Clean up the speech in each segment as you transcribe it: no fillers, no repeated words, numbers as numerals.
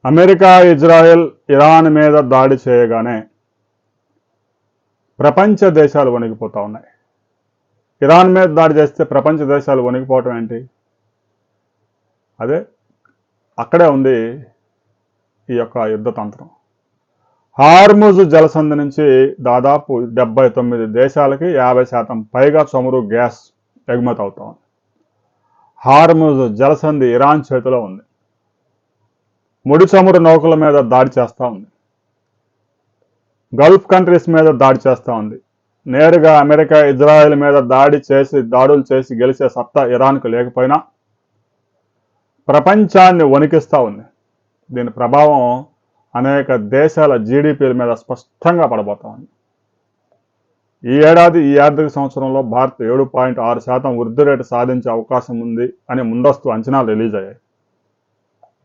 America, Israel Iran మీద దాడి చేయగానే ప్రపంచ దేశాలు వణికిపోతూ ఉన్నాయి. ఇరాన్ మీద దాడి చేస్తే ప్రపంచ దేశాలు వణికిపోవటం ఏంటి? అదే అక్కడే ఉంది ఈ యొక్క యుద్ధతంత్రం. హార్ముజ్ జలసంధి నుంచి దాదాపు 79 దేశాలకి 50% పైగా చమురు గ్యాస్ ఎగుమతి అవుతా ఉంది. హార్ముజ్ జలసంధి ఇరాన్ చేతిలో ఉంది. ముడి చమురు నౌకల మీద దాడి చేస్తూ ఉంది. గల్ఫ్ కంట్రీస్ మీద దాడి చేస్తూ ఉంది. నేరుగా అమెరికా, ఇజ్రాయెల్ మీద దాడులు చేసి గెలిచే సత్తా ఇరాన్కు లేకపోయినా ప్రపంచాన్ని వణికిస్తూ ఉంది. దీని ప్రభావం అనేక దేశాల జీడిపిల మీద స్పష్టంగా పడబోతా ఉంది. ఈ ఆర్థిక సంవత్సరంలో భారత్ 7.6% వృద్ధి రేటు సాధించే అవకాశం ఉంది అని ముందస్తు అంచనాలు రిలీజ్ అయ్యాయి.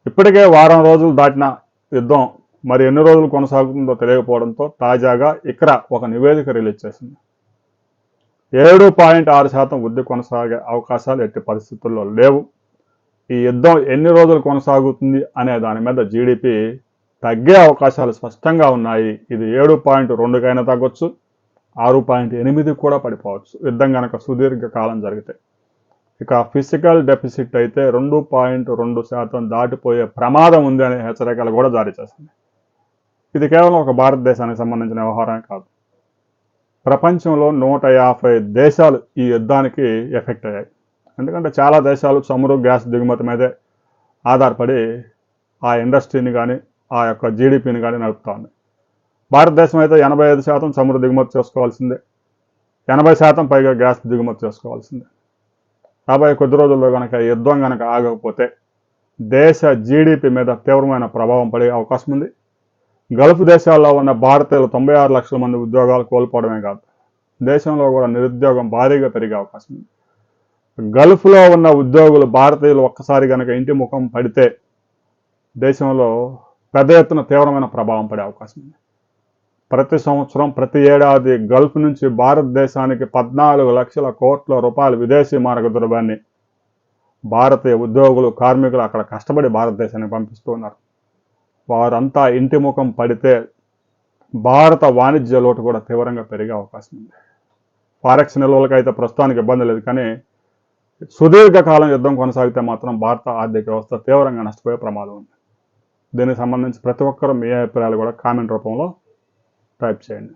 ఇప్పటికే వారం రోజులు దాటిన యుద్ధం మరి ఎన్ని రోజులు కొనసాగుతుందో తెలియకపోవడంతో తాజాగా ఇక్కడ ఒక నివేదిక రిలీజ్ చేసింది. 7.6% వృద్ధి కొనసాగే అవకాశాలు ఎట్టి పరిస్థితుల్లో లేవు. ఈ యుద్ధం ఎన్ని రోజులు కొనసాగుతుంది అనే దాని మీద జీడిపి తగ్గే అవకాశాలు స్పష్టంగా ఉన్నాయి. ఇది 7.2కైనా తగ్గొచ్చు, 6.8 కూడా పడిపోవచ్చు యుద్ధం కనుక సుదీర్ఘకాలం జరిగితే. ఇక ఫిజికల్ డెఫిసిట్ అయితే 2.2% దాటిపోయే ప్రమాదం ఉంది అనే హెచ్చరికలు కూడా జారీ చేసింది. ఇది కేవలం ఒక భారతదేశానికి సంబంధించిన వ్యవహారమే కాదు. ప్రపంచంలో 150 దేశాలు ఈ యుద్ధానికి ఎఫెక్ట్ అయ్యాయి. ఎందుకంటే చాలా దేశాలు చమురు గ్యాస్ దిగుమతి మీదే ఆధారపడి ఆ ఇండస్ట్రీని కానీ ఆ యొక్క జీడిపిని కానీ నడుపుతా ఉంది. భారతదేశం అయితే 85% చమురు దిగుమతి చేసుకోవాల్సిందే, 80% పైగా గ్యాస్ దిగుమతి చేసుకోవాల్సిందే. రాబోయే కొద్ది రోజుల్లో కనుక యుద్ధం కనుక ఆగకపోతే దేశ జీడిపి మీద తీవ్రమైన ప్రభావం పడే అవకాశం ఉంది. గల్ఫ్ దేశాల్లో ఉన్న భారతీయులు 96 లక్షల మంది ఉద్యోగాలు కోల్పోవడమే కాదు, దేశంలో కూడా నిరుద్యోగం భారీగా పెరిగే అవకాశం ఉంది. గల్ఫ్లో ఉన్న ఉద్యోగులు భారతీయులు ఒక్కసారి కనుక ఇంటి ముఖం పడితే దేశంలో పెద్ద ఎత్తున తీవ్రమైన ప్రభావం పడే అవకాశం ఉంది. ప్రతి సంవత్సరం ప్రతి ఏడాది గల్ఫ్ నుంచి భారతదేశానికి 14 లక్షల కోట్ల రూపాయల విదేశీ మారక ద్రవ్యాన్ని భారతీయ ఉద్యోగులు, కార్మికులు అక్కడ కష్టపడి భారతదేశానికి పంపిస్తూ ఉన్నారు. వారంతా ఇంటి ముఖం పడితే భారత వాణిజ్య లోటు కూడా తీవ్రంగా పెరిగే అవకాశం ఉంది. ఫారెక్స్ నిల్వలకైతే ప్రస్తుతానికి ఇబ్బంది లేదు, కానీ సుదీర్ఘకాలం యుద్ధం కొనసాగితే మాత్రం భారత ఆర్థిక వ్యవస్థ తీవ్రంగా నష్టపోయే ప్రమాదం ఉంది. దీనికి సంబంధించి ప్రతి ఒక్కరూ మీ అభిప్రాయాలు కూడా కామెంట్ రూపంలో టైప్ చేయండి.